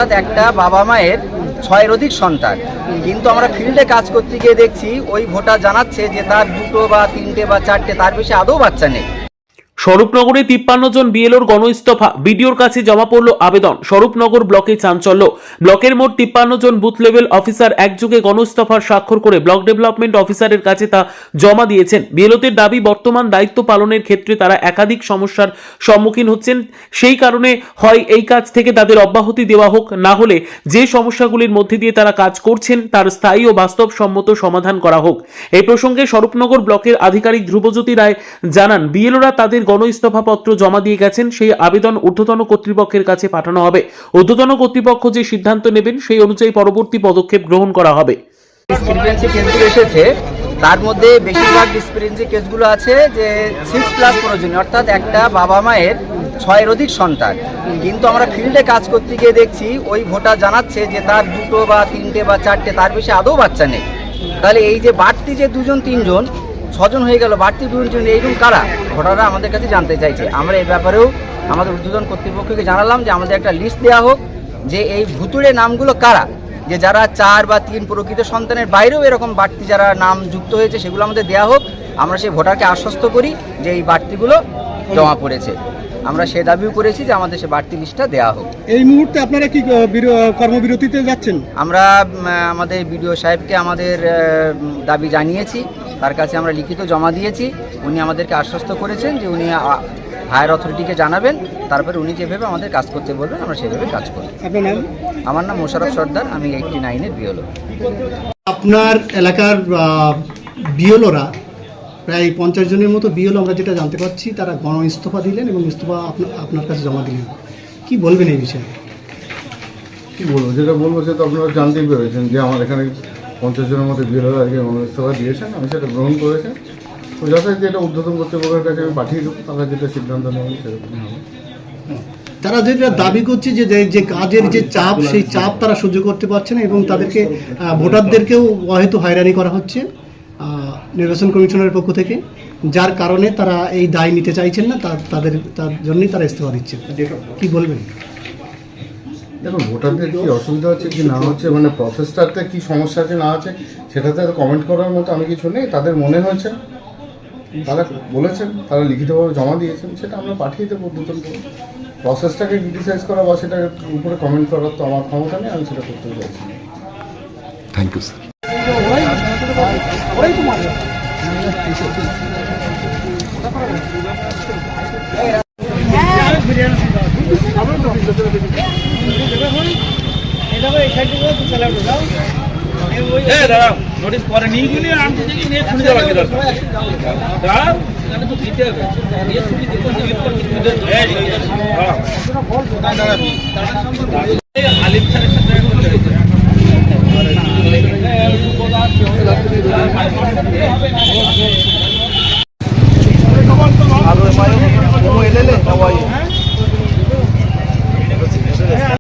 একটা বাবা মায়ের ৬-এর অধিক সন্তান, কিন্তু আমরা ফিল্ডে কাজ করতে গিয়ে দেখছি ওই ভোটার জানাচ্ছে যে তার 2টো বা 3টে বা 4টে, তার বেশি আদৌ বাচ্চা নেই। স্বরূপনগরে 53 জন বিএলওর গণইস্তফা, বিডিওর কাছে জমা পড়ল আবেদন। স্বরূপনগর ব্লকে চাঞ্চল্য। ব্লকের মোট 53 জন বুথ লেভেল অফিসার একযোগে গণইস্তফার স্বাক্ষর করে ব্লক ডেভেলপমেন্ট অফিসারের কাছে তা জমা দিয়েছেন। বিএলওদের দাবি, বর্তমান দায়িত্ব পালনের ক্ষেত্রে তারা একাধিক সমস্যার সম্মুখীন হচ্ছেন। সেই কারণে হয় এই কাজ থেকে তাদের অব্যাহতি দেওয়া হোক, না হলে যে সমস্যাগুলির মধ্যে দিয়ে তারা কাজ করছেন তার স্থায়ী ও বাস্তবসম্মত সমাধান করা হোক। এই প্রসঙ্গে স্বরূপনগর ব্লকের আধিকারিক ধ্রুবজ্যোতি রায় জানান, বিএলওরা তাদের গণইস্তফাপত্র জমা দিয়ে গেছেন। সেই আবেদন ঊর্ধ্বতন কর্তৃপক্ষের কাছে পাঠানো হবে। ঊর্ধ্বতন কর্তৃপক্ষ যে সিদ্ধান্ত নেবেন সেই অনুযায়ী পরবর্তী পদক্ষেপ গ্রহণ করা হবে। ডিসক্রিপেন্সি কেসগুলো এসেছে, তার মধ্যে বেশিরভাগ ডিসক্রিপেন্সি কেসগুলো আছে যে 6+ প্রয়োজনীয়, অর্থাৎ একটা বাবা মায়ের 6-এর অধিক সন্তান, কিন্তু আমরা ফিল্ডে কাজ করতে গিয়ে দেখছি ওই ভোটার জানাচ্ছে যে তার 2টো বা 3টে বা 4টে, তার বেশি আদৌ বাচ্চা নেই। তাহলে এই যে বাড়তি যে 2জন 3জন 6জন হয়ে গেল, বাড়তি 2জন এইরকম কারা, ভোটাররা আমাদের কাছে জানতে চাইছে। আমরা এই ব্যাপারেও আমাদের ঊর্ধ্বতন কর্তৃপক্ষকে জানালাম যে আমাদের একটা লিস্ট দেওয়া হোক যে এই ভুতুড়ে নামগুলো কারা, যে যারা 4 বা 3 প্রকৃত সন্তানের বাইরেও এরকম বাড়তি যারা নাম যুক্ত হয়েছে সেগুলো আমাদের দেওয়া হোক। আমরা সেই ভোটারকে আশ্বস্ত করি যে এই বাড়তিগুলো জমা পড়েছে। আমরা সে দাবিও করেছি যে আমাদের সে বাড়তি লিস্টটা দেওয়া হোক। এই মুহূর্তে আপনারা কি কর্মবিরতিতে যাচ্ছেন? আমরা আমাদের বিডিও সাহেবকে আমাদের দাবি জানিয়েছি, তার কাছে আমরা লিখিত জমা দিয়েছি। উনি আমাদেরকে আশ্বস্ত করেছেন যে উনি হায়ার অথরিটিকে জানাবেন, তারপরে উনি যেভাবে আমাদের কাজ করতে বলবেন আমরা সেভাবে কাজ করব। আপনার নাম? আমার নাম মোশাররফ সর্দার, আমি 89-এর বিএলও। আপনার এলাকার বিএলওরা প্রায় 50 জনের মতো বিএলও, আমরা যেটা জানতে পারছি, তারা গণইস্তফা দিলেন এবং ইস্তফা আপনার কাছে জমা দিলেন। কি বলবেন এই বিষয়ে? কী বলবো, যেটা বলবো সেটা আপনারা জানতেই পেরেছেন যে আমার এখানে 50 জনের মতো বিএলওরা আজকে গণইস্তফা দিয়েছেন, আমি সেটা গ্রহণ করেছেন। তো যথাযথ এটা ঊর্ধ্বতন কর্তৃপক্ষের কাছে আমি পাঠিয়ে দেবো, তারা যেটা সিদ্ধান্ত নেবেন সেরকমই হবে। তারা যেটা দাবি করছে যে কাজের যে চাপ, সেই চাপ তারা সহ্য করতে পারছে না এবং তাদেরকে ভোটারদেরকেও হয়তো হয়রানি করা হচ্ছে নির্বাচন কমিশনের পক্ষ থেকে, যার কারণে তারা এই দায় নিতে চাইছেন না, তার জন্যই তারা ইস্তফা দিচ্ছেন। কি বলবেন? দেখুন, ভোটারদের কী অসুবিধা হচ্ছে কি না হচ্ছে, মানে প্রসেসটাতে কী সমস্যা আছে না আছে সেটাতে কমেন্ট করার মতো আমি কিছু নেই। তাদের মনে হয়েছে, তারা বলেছেন, তারা লিখিতভাবে জমা দিয়েছেন, সেটা আমরা পাঠিয়ে দেবো ঊর্ধ্বতন করে। প্রসেসটাকে ক্রিটিসাইজ করা বা সেটার উপরে কমেন্ট করার তো আমার ক্ষমতা নেই, আমি সেটা করতে চাইছি না। Thank you sir. নোটিস পরে নিয়ে গেলে আমি নিয়ে শুনে যাওয়া আলিম স্যারের সাথে